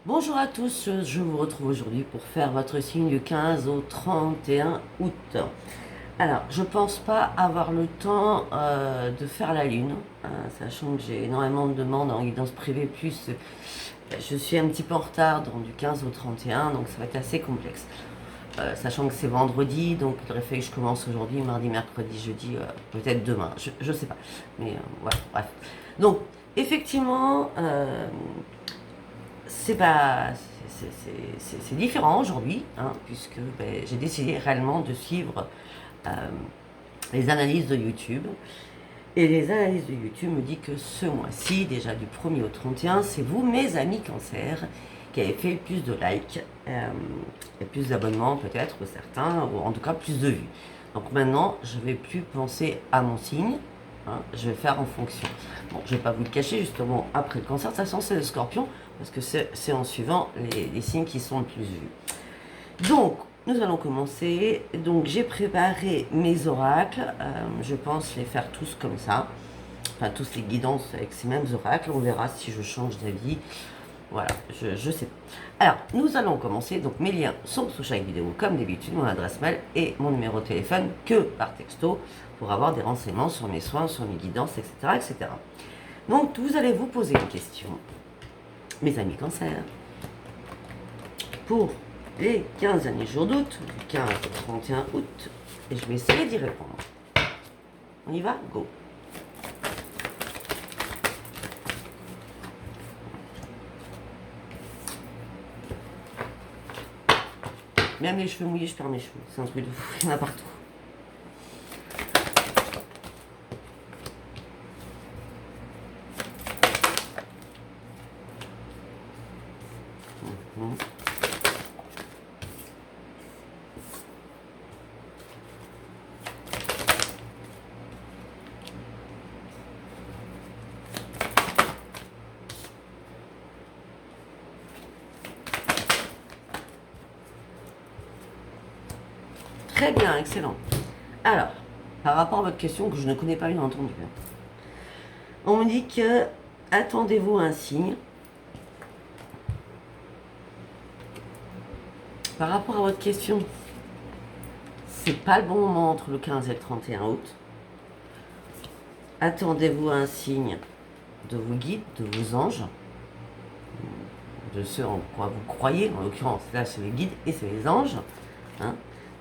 Bonjour à tous, je vous retrouve aujourd'hui pour faire votre signe du 15 au 31 août. Alors, je pense pas avoir le temps de faire la lune, sachant que j'ai énormément de demandes en guidance privée, plus je suis un petit peu en retard du 15 au 31, donc ça va être assez complexe. Sachant que c'est vendredi, donc il aurait fallu que je commence aujourd'hui, mardi, mercredi, jeudi, peut-être demain, je sais pas. Mais voilà, bref. Donc, effectivement, c'est pas, c'est différent aujourd'hui, hein, puisque j'ai décidé réellement de suivre euh, les analyses de YouTube. Et les analyses de YouTube me disent que ce mois-ci, déjà du 1er au 31, c'est vous, mes amis cancer, qui avez fait le plus de likes, et plus d'abonnements peut-être, ou certains, ou en tout cas plus de vues. Donc maintenant, je ne vais plus penser à mon signe, hein, je vais faire en fonction. Bon, je ne vais pas vous le cacher, justement, après le cancer, de toute façon, c'est le scorpion, parce que c'est en suivant les signes qui sont le plus vus. Donc, nous allons commencer. Donc, j'ai préparé mes oracles. Je pense les faire tous comme ça. Enfin, tous les guidances avec ces mêmes oracles. On verra si je change d'avis. Voilà, je sais pas. Alors, nous allons commencer. Donc, mes liens sont sous chaque vidéo, comme d'habitude, mon adresse mail et mon numéro de téléphone, que par texto, pour avoir des renseignements sur mes soins, sur mes guidances, etc., etc. Donc, vous allez vous poser une question, mes amis cancer, pour les 15 derniers jours d'août, du 15 au 31 août, et je vais essayer d'y répondre. On y va? Go! Même les cheveux mouillés, je perds mes cheveux. C'est un truc de fou, il y en a partout. Très bien, excellent. Alors, par rapport à votre question que je ne connais pas bien entendu, on me dit que attendez-vous un signe. Par rapport à votre question, c'est pas le bon moment entre le 15 et le 31 août. Attendez-vous un signe de vos guides, de vos anges, de ceux en quoi vous croyez, en l'occurrence là c'est les guides et c'est les anges, hein,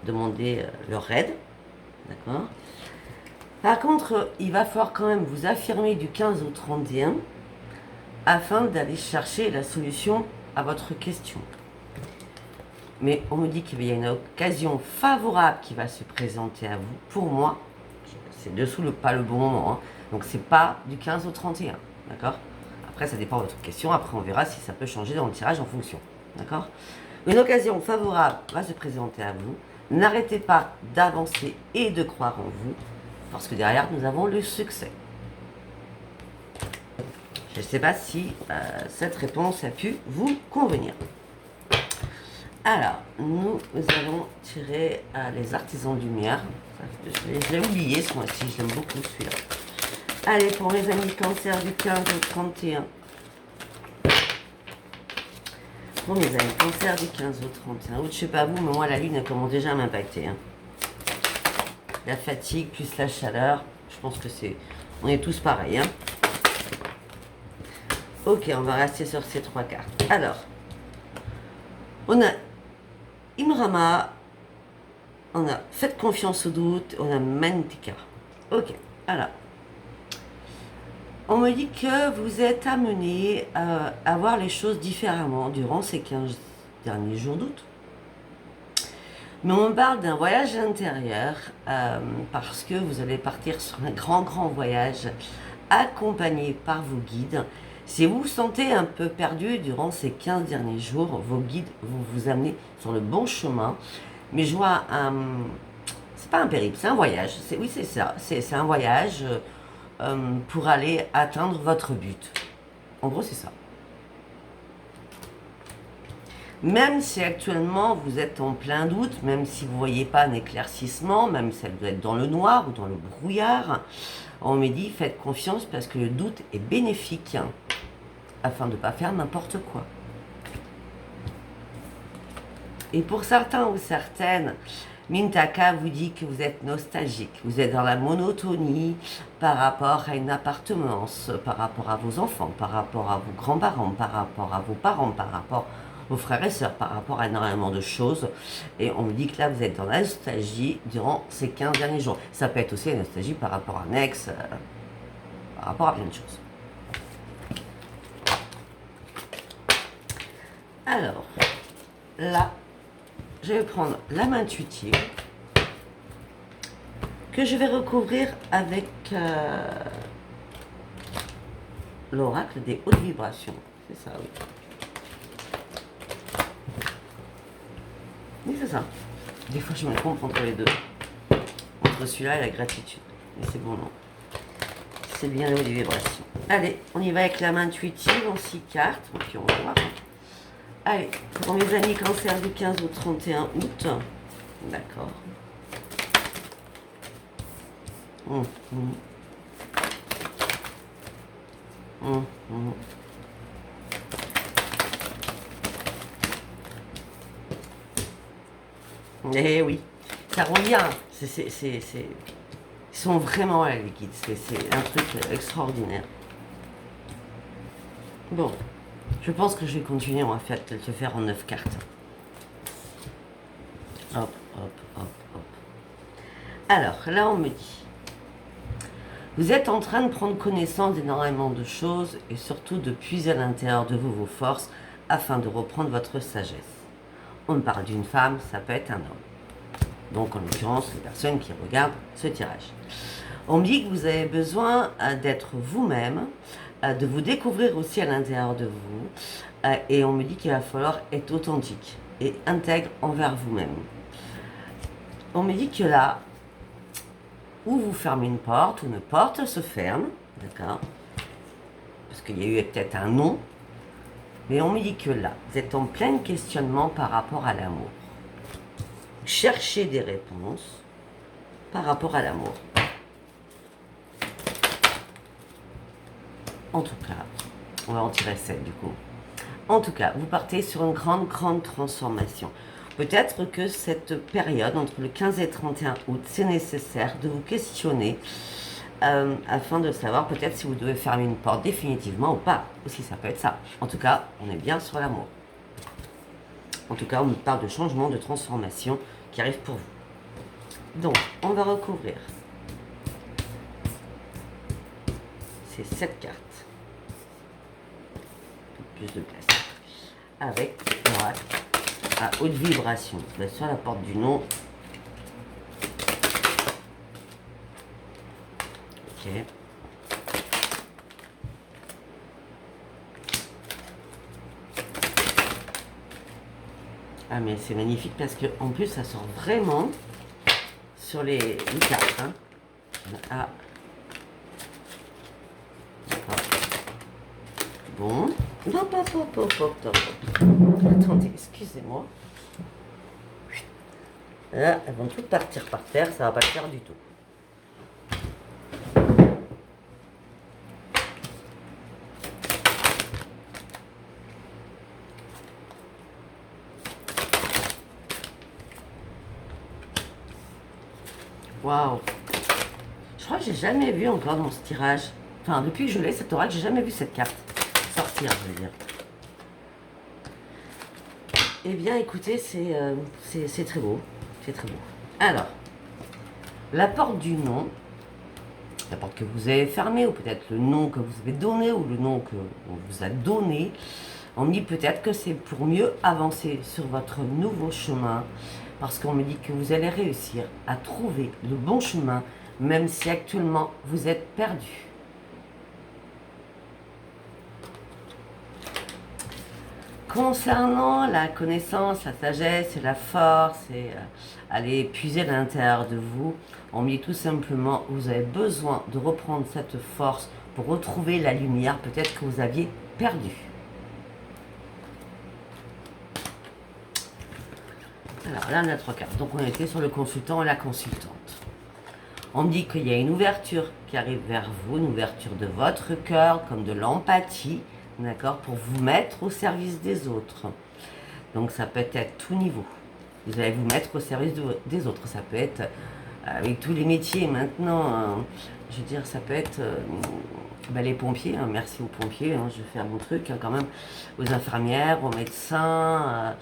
demandez leur aide, d'accord. Par contre, il va falloir quand même vous affirmer du 15 au 31 afin d'aller chercher la solution à votre question. Mais on me dit qu'il y a une occasion favorable qui va se présenter à vous. Pour moi, c'est dessous pas le bon moment, hein. Donc c'est pas du 15 au 31, d'accord. Après, ça dépend de votre question. Après, on verra si ça peut changer dans le tirage en fonction. D'accord? Une occasion favorable va se présenter à vous. N'arrêtez pas d'avancer et de croire en vous, parce que derrière, nous avons le succès. Je ne sais pas si cette réponse a pu vous convenir. Alors, nous allons tirer les artisans de lumière. Je l'ai oublié ce mois-ci, je l'aime beaucoup celui-là. Allez, pour mes amis cancer du 15 au 31. Pour mes amis cancer du 15 au 31 août, je sais pas vous, mais moi la lune elle commence déjà à m'impacter, hein. La fatigue plus la chaleur, je pense que on est tous pareils, hein. Ok, on va rester sur ces trois cartes. Alors, on a Imrama, on a Faites confiance au doute, on a Mantika. Ok, alors. On me dit que vous êtes amené à voir les choses différemment durant ces 15 derniers jours d'août. Mais on me parle d'un voyage intérieur parce que vous allez partir sur un grand voyage accompagné par vos guides. Si vous vous sentez un peu perdu durant ces 15 derniers jours, vos guides vont vous amener sur le bon chemin. Mais je vois c'est pas un périple, c'est un voyage. Oui, c'est ça. C'est un voyage pour aller atteindre votre but. En gros, c'est ça. Même si actuellement vous êtes en plein doute, même si vous ne voyez pas un éclaircissement, même si ça doit être dans le noir ou dans le brouillard, on me dit faites confiance parce que le doute est bénéfique, hein, afin de ne pas faire n'importe quoi. Et pour certains ou certaines, Mintaka vous dit que vous êtes nostalgique, vous êtes dans la monotonie par rapport à une appartenance, par rapport à vos enfants, par rapport à vos grands-parents, par rapport à vos parents, par rapport aux frères et sœurs, par rapport à énormément de choses. Et on me dit que là, vous êtes dans la nostalgie durant ces 15 derniers jours. Ça peut être aussi la nostalgie par rapport à un ex, par rapport à plein de choses. Alors, là, je vais prendre la main intuitive que je vais recouvrir avec l'oracle des hautes vibrations. C'est ça, oui. Oui, c'est ça. Des fois, je me trompe entre les deux. Entre celui-là et la gratitude. Mais c'est bon, non. C'est bien les hautes vibrations. Allez, on y va avec la main intuitive en 6 cartes. Et puis on va voir. Allez, pour mes amis cancer du 15 au 31 août. D'accord. Eh oui, ça revient. Ils sont vraiment à la liquide. C'est un truc extraordinaire. Bon, je pense que je vais continuer. On va te faire en 9 cartes. Hop, hop, hop, hop. Alors, là, on me dit, vous êtes en train de prendre connaissance d'énormément de choses et surtout de puiser à l'intérieur de vous vos forces afin de reprendre votre sagesse. On me parle d'une femme, ça peut être un homme. Donc, en l'occurrence, les personnes qui regardent ce tirage. On me dit que vous avez besoin d'être vous-même, de vous découvrir aussi à l'intérieur de vous. Et on me dit qu'il va falloir être authentique et intègre envers vous-même. On me dit que là, où vous fermez une porte, ou une porte se ferme, d'accord? Parce qu'il y a eu peut-être un non. Mais on me dit que là, vous êtes en plein questionnement par rapport à l'amour. Cherchez des réponses par rapport à l'amour. En tout cas, on va en tirer 7 du coup. En tout cas, vous partez sur une grande, grande transformation. Peut-être que cette période, entre le 15 et 31 août, c'est nécessaire de vous questionner afin de savoir peut-être si vous devez fermer une porte définitivement ou pas. Aussi, ça peut être ça. En tout cas, on est bien sur l'amour. En tout cas, on nous parle de changement, de transformation qui arrive pour vous. Donc, on va recouvrir ces 7 cartes. Plus de place. Avec l'oracle à haute vibration. Là, sur la porte du non. Ok. Ah mais c'est magnifique parce que en plus ça sort vraiment sur les cartes. Hein. Ah. Bon. Non, pas. Attendez, excusez-moi. Là, elles vont toutes partir par terre, ça va pas le faire du tout. Waouh. Je crois que j'ai jamais vu encore dans ce tirage. Enfin, depuis que je l'ai, cet oracle, j'ai jamais vu cette carte sortir, je veux dire. Eh bien, écoutez, c'est très beau. C'est très beau. Alors, la porte du non, la porte que vous avez fermée, ou peut-être le nom que vous avez donné, ou le nom que on vous a donné, on me dit peut-être que c'est pour mieux avancer sur votre nouveau chemin, parce qu'on me dit que vous allez réussir à trouver le bon chemin, même si actuellement vous êtes perdu. Concernant la connaissance, la sagesse et la force, et aller puiser à l'intérieur de vous, on me dit tout simplement que vous avez besoin de reprendre cette force pour retrouver la lumière, peut-être que vous aviez perdu. Alors là, on a 3 cartes. Donc on était sur le consultant et la consultante. On me dit qu'il y a une ouverture qui arrive vers vous, une ouverture de votre cœur, comme de l'empathie, d'accord, pour vous mettre au service des autres. Donc ça peut être tout niveau. Vous allez vous mettre au service des autres. Ça peut être avec tous les métiers maintenant, je veux dire, ça peut être les pompiers, hein, merci aux pompiers, hein, je vais faire mon truc hein, quand même, aux infirmières, aux médecins,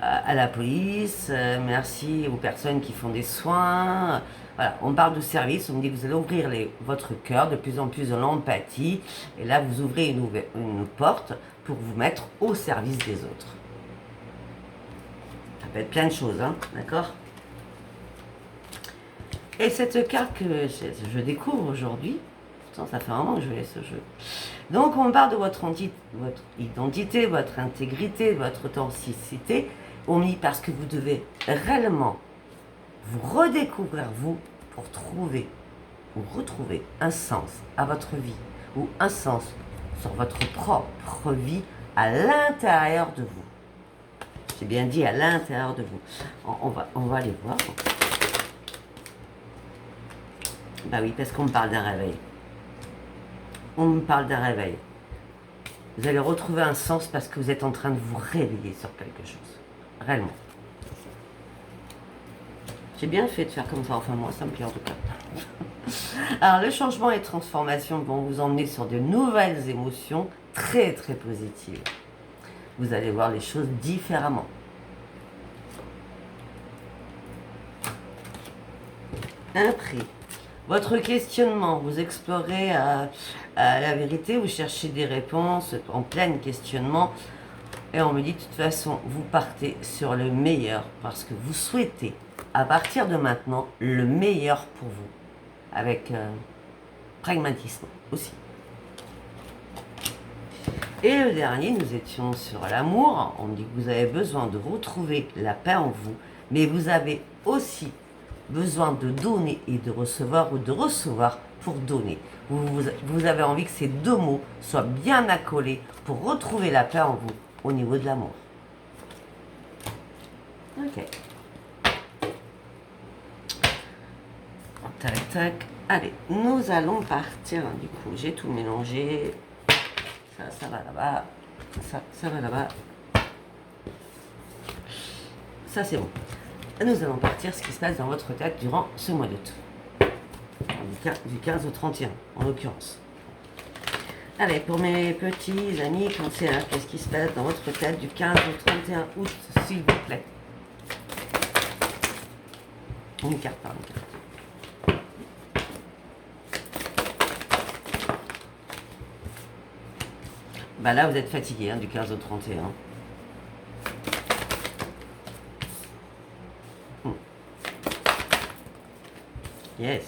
à la police, merci aux personnes qui font des soins. Voilà, on parle de service, on me dit que vous allez ouvrir votre cœur de plus en plus de l'empathie, et là vous ouvrez une porte pour vous mettre au service des autres. Ça peut être plein de choses, hein, d'accord? Et cette carte que je découvre aujourd'hui, ça fait un moment que je laisse ce jeu. Donc on parle de votre identité, votre intégrité, votre authenticité. On dit parce que vous devez réellement vous redécouvrir vous pour trouver ou retrouver un sens à votre vie ou un sens sur votre propre vie à l'intérieur de vous. J'ai bien dit à l'intérieur de vous. On va aller voir. Bah oui, parce qu'on me parle d'un réveil. On me parle d'un réveil. Vous allez retrouver un sens parce que vous êtes en train de vous réveiller sur quelque chose. Réellement. J'ai bien fait de faire comme ça. Enfin, moi, ça me plaît en tout cas. Alors, le changement et transformation vont vous emmener sur de nouvelles émotions très, très positives. Vous allez voir les choses différemment. Un prix. Votre questionnement, vous explorez la vérité, vous cherchez des réponses en plein questionnement. Et on me dit, de toute façon, vous partez sur le meilleur parce que vous souhaitez, à partir de maintenant, le meilleur pour vous. Avec pragmatisme aussi. Et le dernier, nous étions sur l'amour. On dit que vous avez besoin de retrouver la paix en vous, mais vous avez aussi besoin de donner et de recevoir ou de recevoir pour donner. Vous avez envie que ces deux mots soient bien accolés pour retrouver la paix en vous au niveau de l'amour. Ok. Tac, tac. Allez, nous allons partir. Du coup, j'ai tout mélangé. Ça va là-bas. Ça va là-bas. Ça, c'est bon. Nous allons partir ce qui se passe dans votre tête durant ce mois d'août. Du 15 au 31, en l'occurrence. Allez, pour mes petits amis cancers, qu'est-ce qui se passe dans votre tête du 15 au 31 août, s'il vous plaît? Une carte par une carte. Bah là, vous êtes fatigué, hein, du 15 au 31. Yes.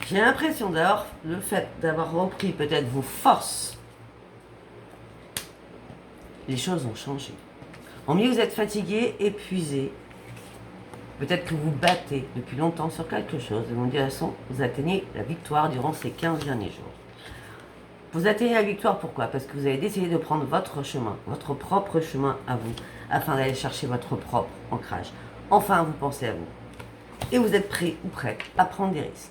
J'ai l'impression d'avoir le fait d'avoir repris peut-être vos forces. Les choses ont changé. En mieux, vous êtes fatigué, épuisé. Peut-être que vous battez depuis longtemps sur quelque chose. Et de toute façon, vous atteignez la victoire durant ces 15 derniers jours. Vous atteignez la victoire, pourquoi? Parce que vous avez décidé de prendre votre chemin, votre propre chemin à vous, afin d'aller chercher votre propre ancrage. Enfin, vous pensez à vous. Et vous êtes prêt ou prête à prendre des risques.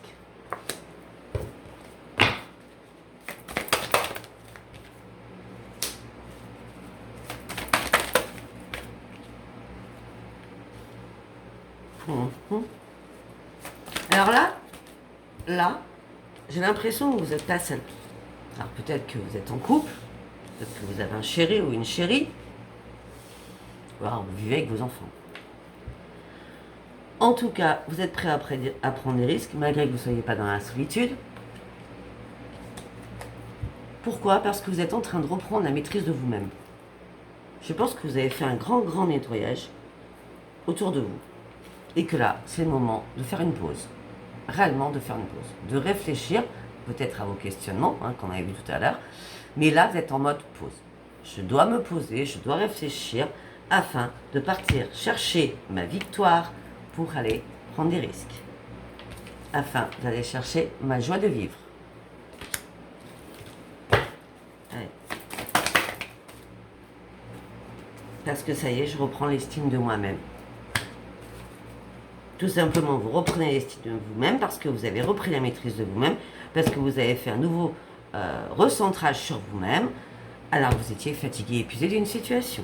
Alors là, j'ai l'impression que vous n'êtes pas seul. Alors peut-être que vous êtes en couple, peut-être que vous avez un chéri ou une chérie, ou alors vous vivez avec vos enfants. En tout cas, vous êtes prêt à prendre des risques, malgré que vous ne soyez pas dans la solitude. Pourquoi? Parce que vous êtes en train de reprendre la maîtrise de vous-même. Je pense que vous avez fait un grand nettoyage autour de vous. Et que là, c'est le moment de faire une pause. Réellement de faire une pause. De réfléchir, peut-être à vos questionnements, hein, qu'on avait vu tout à l'heure. Mais là, vous êtes en mode pause. Je dois me poser, je dois réfléchir afin de partir chercher ma victoire pour aller prendre des risques. Afin d'aller chercher ma joie de vivre. Allez. Parce que ça y est, je reprends l'estime de moi-même. Tout simplement, vous reprenez l'estime de vous-même parce que vous avez repris la maîtrise de vous-même, parce que vous avez fait un nouveau recentrage sur vous-même, alors vous étiez fatigué, épuisé d'une situation.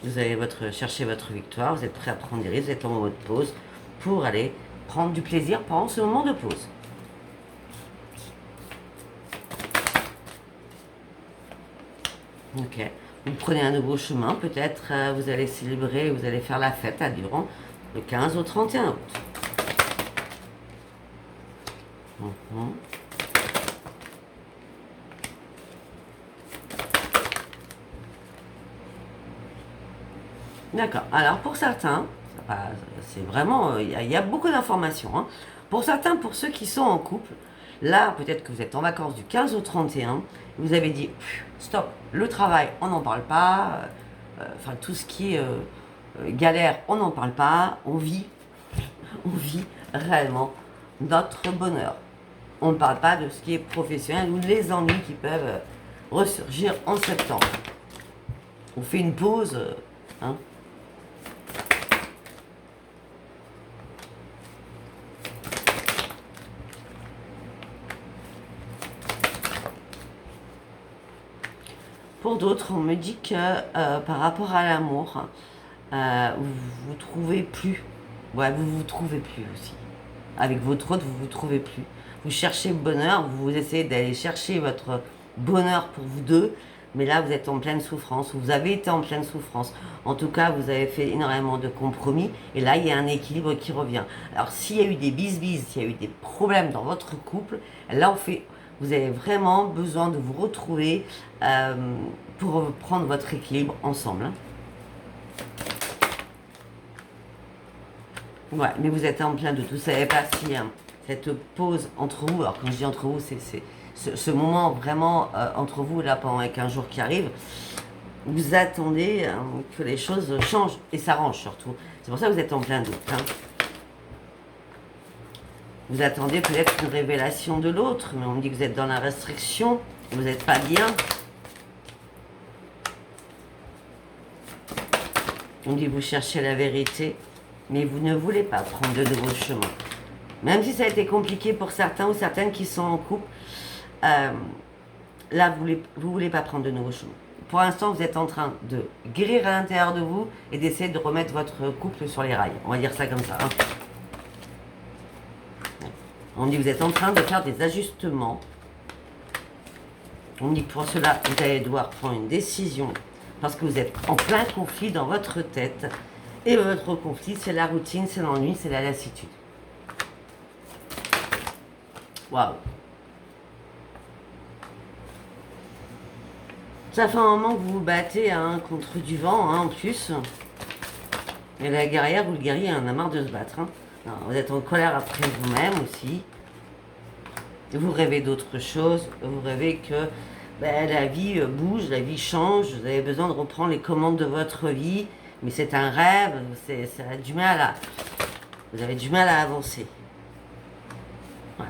Vous allez chercher votre victoire, vous êtes prêt à prendre des risques, vous êtes en mode pause pour aller prendre du plaisir pendant ce moment de pause. Ok. Vous prenez un nouveau chemin, peut-être vous allez célébrer, vous allez faire la fête à Durand le 15 au 31 août. D'accord. Alors pour certains, c'est vraiment, il y a beaucoup d'informations. Hein. Pour certains, pour ceux qui sont en couple, là peut-être que vous êtes en vacances du 15 au 31, vous avez dit stop, le travail, on n'en parle pas, enfin tout ce qui est galère, on n'en parle pas, on vit réellement notre bonheur. On ne parle pas de ce qui est professionnel ou les ennuis qui peuvent ressurgir en septembre. On fait une pause, hein. Pour d'autres, on me dit que par rapport à l'amour, vous trouvez plus. Ouais, vous trouvez plus aussi. Avec votre autre, vous trouvez plus. Vous cherchez le bonheur, vous essayez d'aller chercher votre bonheur pour vous deux, mais là, vous êtes en pleine souffrance. Vous avez été en pleine souffrance. En tout cas, vous avez fait énormément de compromis, et là, il y a un équilibre qui revient. Alors, s'il y a eu des bisbises, s'il y a eu des problèmes dans votre couple, là, vous avez vraiment besoin de vous retrouver pour prendre votre équilibre ensemble. Hein. Ouais, mais vous êtes en plein doute. Vous ne savez pas si cette pause entre vous, alors quand je dis entre vous, c'est ce moment vraiment entre vous, là, pendant les 15 jours qui arrivent, vous attendez que les choses changent et s'arrangent surtout. C'est pour ça que vous êtes en plein doute. Hein. Vous attendez peut-être une révélation de l'autre, mais on me dit que vous êtes dans la restriction, vous n'êtes pas bien. On dit que vous cherchez la vérité, mais vous ne voulez pas prendre de nouveaux chemins. Même si ça a été compliqué pour certains ou certaines qui sont en couple, là, vous ne voulez pas prendre de nouveaux chemins. Pour l'instant, vous êtes en train de guérir à l'intérieur de vous et d'essayer de remettre votre couple sur les rails. On va dire ça comme ça. Hein. On dit que vous êtes en train de faire des ajustements. On dit que pour cela, vous allez devoir prendre une décision parce que vous êtes en plein conflit dans votre tête. Et votre conflit, c'est la routine, c'est l'ennui, c'est la lassitude. Waouh! Ça fait un moment que vous vous battez contre du vent, en plus. Et la guerrière ou le guerrier en a marre de se battre. Hein. Non, vous êtes en colère après vous-même aussi. Vous rêvez d'autre chose. Vous rêvez que la vie bouge, la vie change. Vous avez besoin de reprendre les commandes de votre vie. Mais c'est un rêve. Ça a du mal vous avez du mal à avancer. Ouais.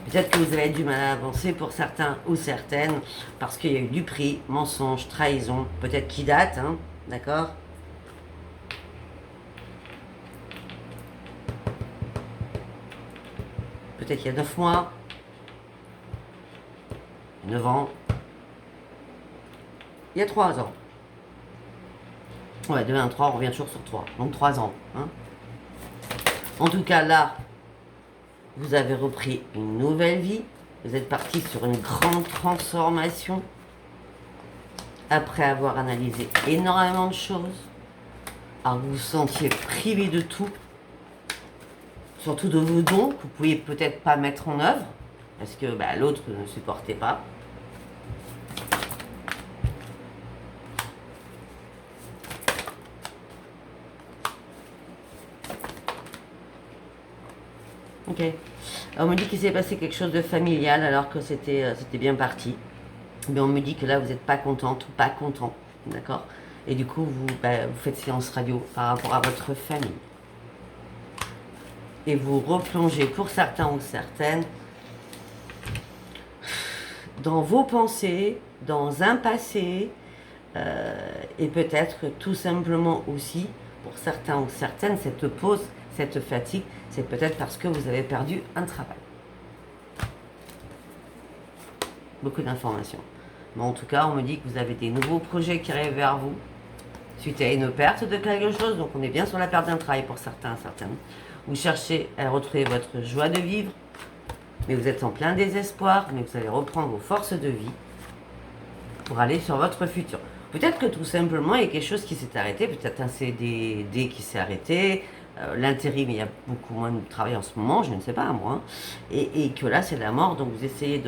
Peut-être que vous avez du mal à avancer pour certains ou certaines. Parce qu'il y a eu du prix, mensonge, trahison. Peut-être qui date. Hein, d'accord ? Peut-être il y a 9 mois, 9 ans, il y a 3 ans. Ouais, de 1 à 3, on revient toujours sur 3. Donc 3 ans. Hein. En tout cas, là, vous avez repris une nouvelle vie. Vous êtes parti sur une grande transformation. Après avoir analysé énormément de choses. Alors vous vous sentiez privé de tout. Surtout de vos dons que vous ne pouviez peut-être pas mettre en œuvre. Parce que l'autre ne supportait pas. Ok. Alors, on me dit qu'il s'est passé quelque chose de familial alors que c'était bien parti. Mais on me dit que là, vous n'êtes pas contente ou pas content. D'accord. Et du coup, vous faites séance radio par rapport à votre famille. Et vous replongez pour certains ou certaines dans vos pensées, dans un passé, et peut-être tout simplement aussi, pour certains ou certaines, cette pause, cette fatigue, c'est peut-être parce que vous avez perdu un travail. Beaucoup d'informations. Mais en tout cas, on me dit que vous avez des nouveaux projets qui arrivent vers vous, suite à une perte de quelque chose, donc on est bien sur la perte d'un travail pour certains, certaines. Vous cherchez à retrouver votre joie de vivre, mais vous êtes en plein désespoir, mais vous allez reprendre vos forces de vie pour aller sur votre futur. Peut-être que tout simplement, il y a quelque chose qui s'est arrêté, peut-être un CDD qui s'est arrêté, l'intérim, il y a beaucoup moins de travail en ce moment, je ne sais pas, moi, et que là, c'est la mort, donc vous essayez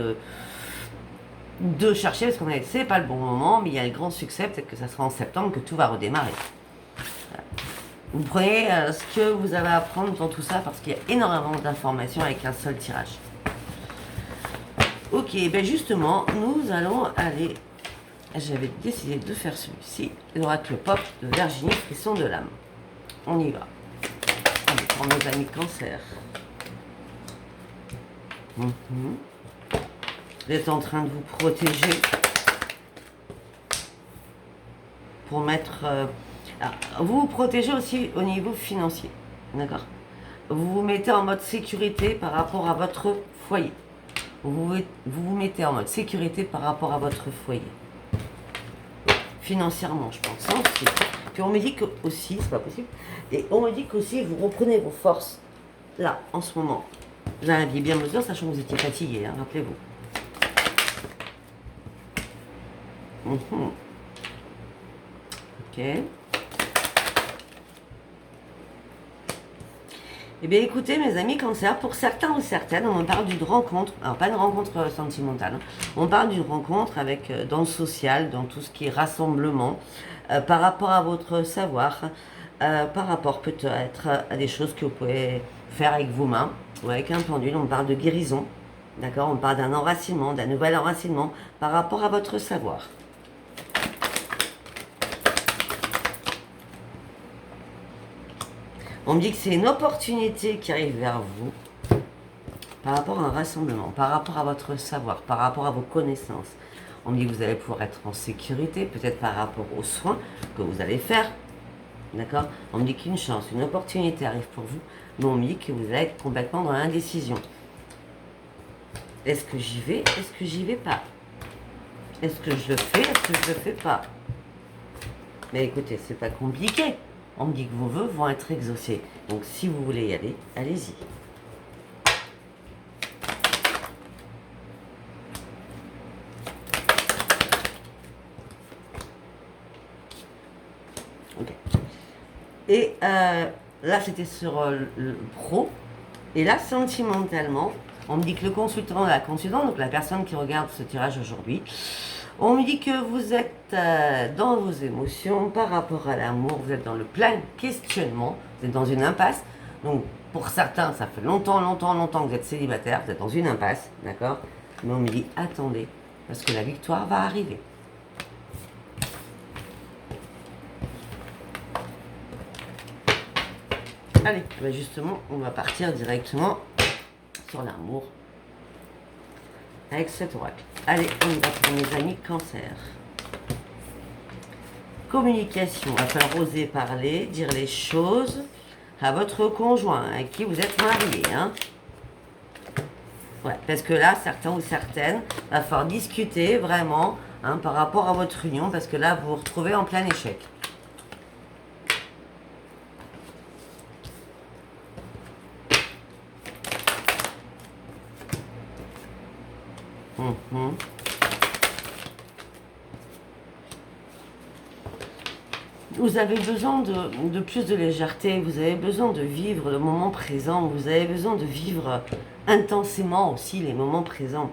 de chercher, parce qu'on a dit, c'est pas le bon moment, mais il y a le grand succès, peut-être que ça sera en septembre que tout va redémarrer. Vous prenez ce que vous avez à apprendre dans tout ça, parce qu'il y a énormément d'informations avec un seul tirage. Ok, ben justement, nous allons aller... J'avais décidé de faire celui-ci, l'oracle pop de Virginie, frisson de l'âme. On y va. Allez, pour nos amis cancer. Vous êtes en train de vous protéger pour mettre... vous vous protégez aussi au niveau financier, d'accord? Vous vous mettez en mode sécurité par rapport à votre foyer. Vous vous mettez en mode sécurité par rapport à votre foyer. Financièrement, je pense. Hein, aussi. Puis on me dit que aussi, c'est pas possible, et on me dit qu'aussi vous reprenez vos forces, là, en ce moment. Vous en aviez bien besoin, sachant que vous étiez fatigué, hein, rappelez-vous. Ok. Eh bien écoutez mes amis cancer, pour certains ou certaines, on parle d'une rencontre, alors pas une rencontre sentimentale, hein, on parle d'une rencontre avec, dans le social, dans tout ce qui est rassemblement, par rapport à votre savoir, par rapport peut-être à des choses que vous pouvez faire avec vos mains, ou avec un pendule, on parle de guérison, d'accord, on parle d'un enracinement, d'un nouvel enracinement, par rapport à votre savoir. On me dit que c'est une opportunité qui arrive vers vous par rapport à un rassemblement, par rapport à votre savoir, par rapport à vos connaissances. On me dit que vous allez pouvoir être en sécurité, peut-être par rapport aux soins que vous allez faire. D'accord? On me dit qu'une chance, une opportunité arrive pour vous, mais on me dit que vous allez être complètement dans l'indécision. Est-ce que j'y vais? Est-ce que j'y vais pas? Est-ce que je le fais? Est-ce que je le fais pas? Mais écoutez, c'est pas compliqué. On me dit que vos vœux vont être exaucés. Donc si vous voulez y aller, allez-y. Ok. Et là, c'était sur le pro. Et là, sentimentalement, on me dit que le consultant, la consultante, donc la personne qui regarde ce tirage aujourd'hui, on me dit que vous êtes dans vos émotions par rapport à l'amour, vous êtes dans le plein questionnement, vous êtes dans une impasse. Donc pour certains, ça fait longtemps que vous êtes célibataire, vous êtes dans une impasse, d'accord? Mais on me dit attendez, parce que la victoire va arriver. Allez, ben justement, on va partir directement sur l'amour avec cet oracle. Allez, on y va pour mes amis cancer. Communication, il va falloir oser parler, dire les choses à votre conjoint, avec qui vous êtes marié. Hein. Ouais, parce que là, certains ou certaines, il va falloir discuter vraiment hein, par rapport à votre union, parce que là, vous vous retrouvez en plein échec. Vous avez besoin de plus de légèreté, vous avez besoin de vivre le moment présent, vous avez besoin de vivre intensément aussi les moments présents.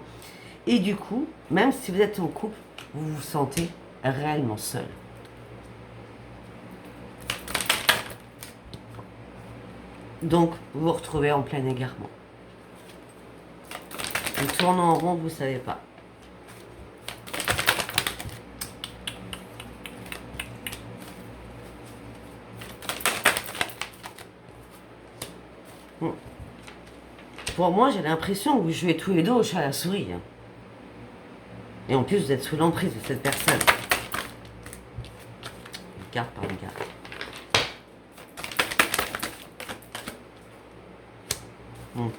Et du coup, même si vous êtes en couple, vous vous sentez réellement seul. Donc, vous vous retrouvez en plein égarement. Vous tournez en rond, vous ne savez pas. Pour moi, j'ai l'impression que vous jouez tous les deux au chat à la souris. Hein. Et en plus, vous êtes sous l'emprise de cette personne. Une carte par une carte. Mhm.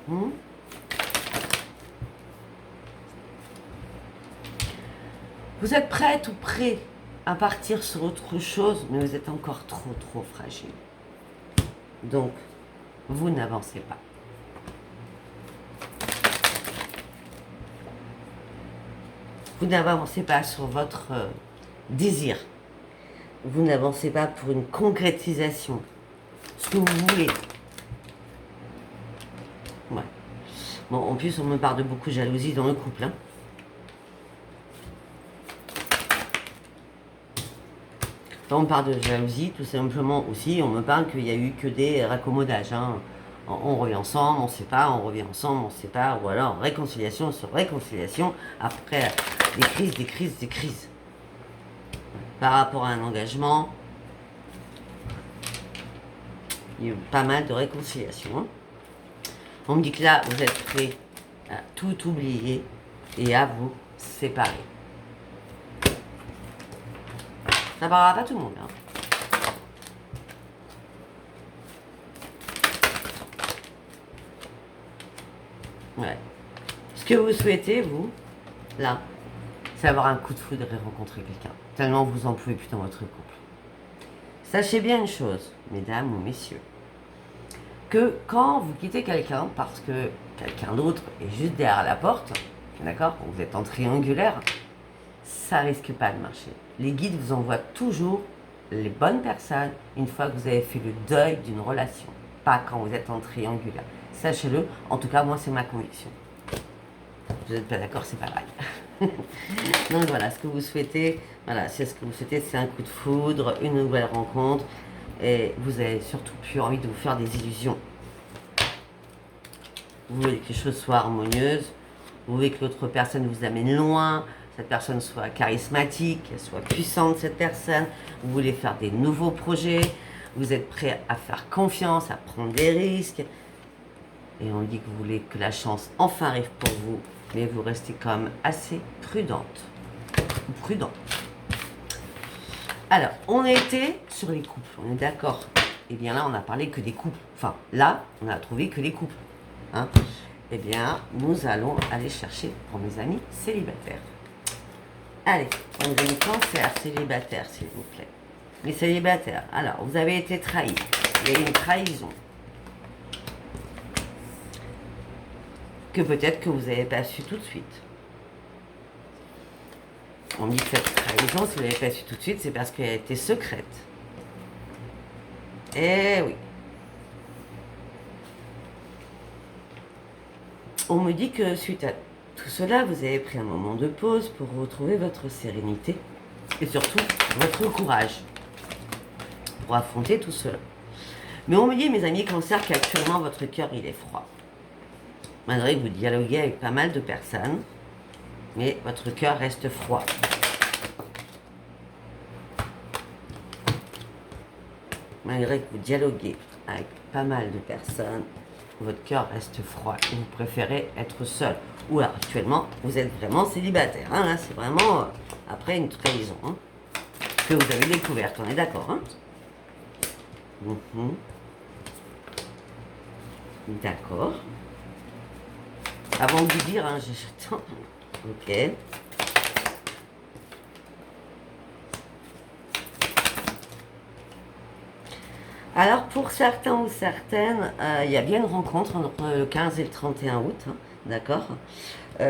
Mhm. Vous êtes prête ou prêt à partir sur autre chose, mais vous êtes encore trop fragile. Donc, vous n'avancez pas. Vous n'avancez pas sur votre désir. Vous n'avancez pas pour une concrétisation. Ce que vous voulez. Ouais. Bon, en plus, on me parle de beaucoup de jalousie dans le couple. Hein. Quand on parle de jalousie, tout simplement aussi, on me parle qu'il n'y a eu que des raccommodages. Hein. On revient ensemble, on ne sait pas, on revient ensemble, on ne sait pas, ou alors réconciliation sur réconciliation, après des crises. Par rapport à un engagement, il y a eu pas mal de réconciliation. Hein. On me dit que là, vous êtes prêts à tout oublier et à vous séparer. Ça parlera pas tout le monde. Hein. Ouais. Ce que vous souhaitez, vous, là, c'est avoir un coup de foudre et rencontrer quelqu'un. Tellement vous en pouvez plus dans votre couple. Sachez bien une chose, mesdames ou messieurs, que quand vous quittez quelqu'un, parce que quelqu'un d'autre est juste derrière la porte, d'accord, vous êtes en triangulaire, ça risque pas de marcher. Les guides vous envoient toujours les bonnes personnes une fois que vous avez fait le deuil d'une relation, pas quand vous êtes en triangulaire. Sachez-le, en tout cas, moi, c'est ma conviction. Vous n'êtes pas d'accord, c'est pareil. Donc voilà, ce que vous souhaitez, voilà, c'est ce que vous souhaitez, c'est un coup de foudre, une nouvelle rencontre, et vous avez surtout plus envie de vous faire des illusions. Vous voulez que les choses soient harmonieuses, vous voulez que l'autre personne vous amène loin, cette personne soit charismatique, qu'elle soit puissante, cette personne, vous voulez faire des nouveaux projets, vous êtes prêt à faire confiance, à prendre des risques, et on dit que vous voulez que la chance enfin arrive pour vous, mais vous restez quand même assez prudente, ou prudent. Alors, on était sur les couples, on est d'accord. Et bien là, on n'a parlé que des couples. Enfin, là, on a trouvé que les couples. Hein. Eh bien, nous allons aller chercher pour mes amis célibataires. Allez, pour mes amis cancer célibataires, s'il vous plaît. Les célibataires, alors, vous avez été trahis. Il y a eu une trahison. Que peut-être que vous n'avez pas su tout de suite. On dit que cette trahison, si vous ne l'avez pas su tout de suite, c'est parce qu'elle a été secrète. Eh oui. On me dit que suite à tout cela, vous avez pris un moment de pause pour retrouver votre sérénité et surtout votre courage pour affronter tout cela. Mais on me dit, mes amis cancer, qu'actuellement votre cœur il est froid. Malgré que vous dialoguez avec pas mal de personnes, mais votre cœur reste froid. Malgré que vous dialoguez avec pas mal de personnes, votre cœur reste froid et vous préférez être seul. Ou alors, actuellement, vous êtes vraiment célibataire. Hein, là, c'est vraiment après une trahison hein, que vous avez découverte. On est d'accord hein. D'accord. Avant de vous dire, hein, j'attends. Ok. Alors pour certains ou certaines, il y a bien une rencontre entre le 15 et le 31 août, hein, d'accord,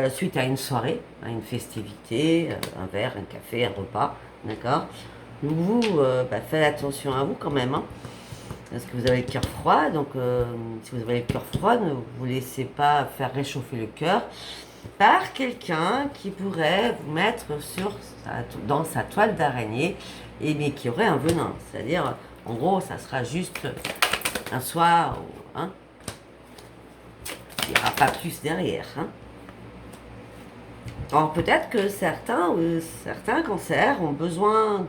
suite à une soirée, à une festivité, un verre, un café, un repas, d'accord. Vous faites attention à vous quand même, hein, parce que vous avez le cœur froid, donc si vous avez le cœur froid, ne vous laissez pas faire réchauffer le cœur par quelqu'un qui pourrait vous mettre dans sa toile d'araignée, mais qui aurait un venin, c'est-à-dire... En gros, ça sera juste un soir, hein. Il n'y aura pas plus derrière. Hein. Alors peut-être que certains cancers ont besoin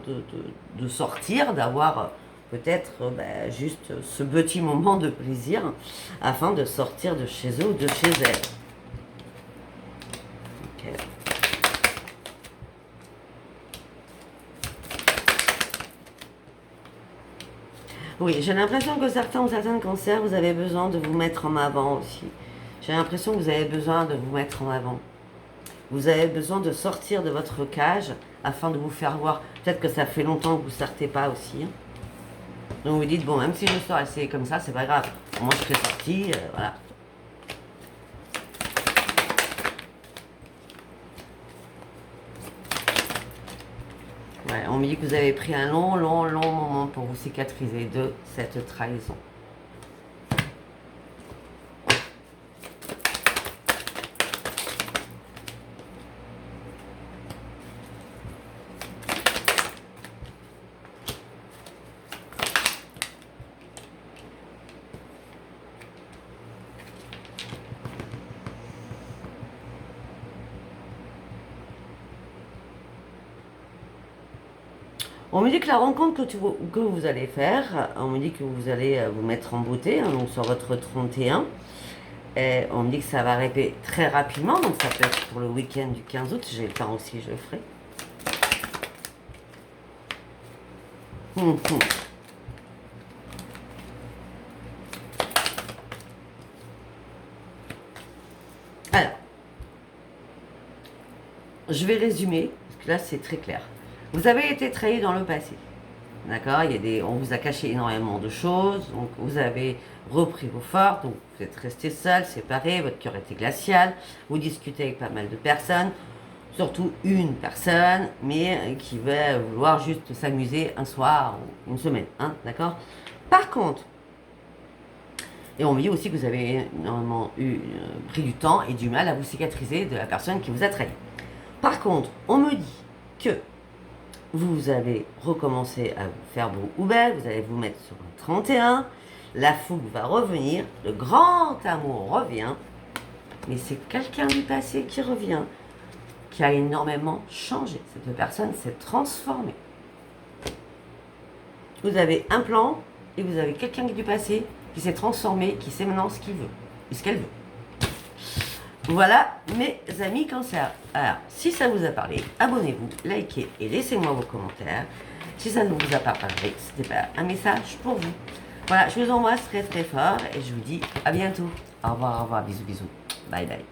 de sortir, d'avoir peut-être juste ce petit moment de plaisir afin de sortir de chez eux ou de chez elles. Ok. Oui, j'ai l'impression que certains ou certaines cancers, vous avez besoin de vous mettre en avant aussi. J'ai l'impression que vous avez besoin de vous mettre en avant. Vous avez besoin de sortir de votre cage afin de vous faire voir. Peut-être que ça fait longtemps que vous ne sortez pas aussi. Donc vous dites, bon, même si je sors assez comme ça, c'est pas grave. Moi, je serai sortie, voilà. Ouais, on me dit que vous avez pris un long moment pour vous cicatriser de cette trahison. On me dit que la rencontre que vous allez faire, on me dit que vous allez vous mettre en beauté, hein, donc sur votre 31. Et on me dit que ça va arriver très rapidement, donc ça peut être pour le week-end du 15 août. J'ai le temps aussi, je le ferai. Alors, je vais résumer, parce que là c'est très clair. Vous avez été trahi dans le passé. D'accord, on vous a caché énormément de choses, donc vous avez repris vos forces, donc vous êtes resté seul, séparé, votre cœur était glacial, vous discutez avec pas mal de personnes, surtout une personne, mais qui va vouloir juste s'amuser un soir ou une semaine, hein, d'accord. Par contre, et on me dit aussi que vous avez normalement pris du temps et du mal à vous cicatriser de la personne qui vous a trahi. Par contre, on me dit que vous allez recommencer à vous faire beau ou belle, vous allez vous mettre sur un 31, la fougue va revenir, le grand amour revient, mais c'est quelqu'un du passé qui revient, qui a énormément changé. Cette personne s'est transformée. Vous avez un plan et vous avez quelqu'un du passé qui s'est transformé, qui sait maintenant ce qu'il veut et ce qu'elle veut. Voilà mes amis cancer. Alors, si ça vous a parlé, abonnez-vous, likez et laissez-moi vos commentaires. Si ça ne vous a pas parlé, c'était pas un message pour vous. Voilà, je vous embrasse très très fort et je vous dis à bientôt. Au revoir, bisous, bisous. Bye bye.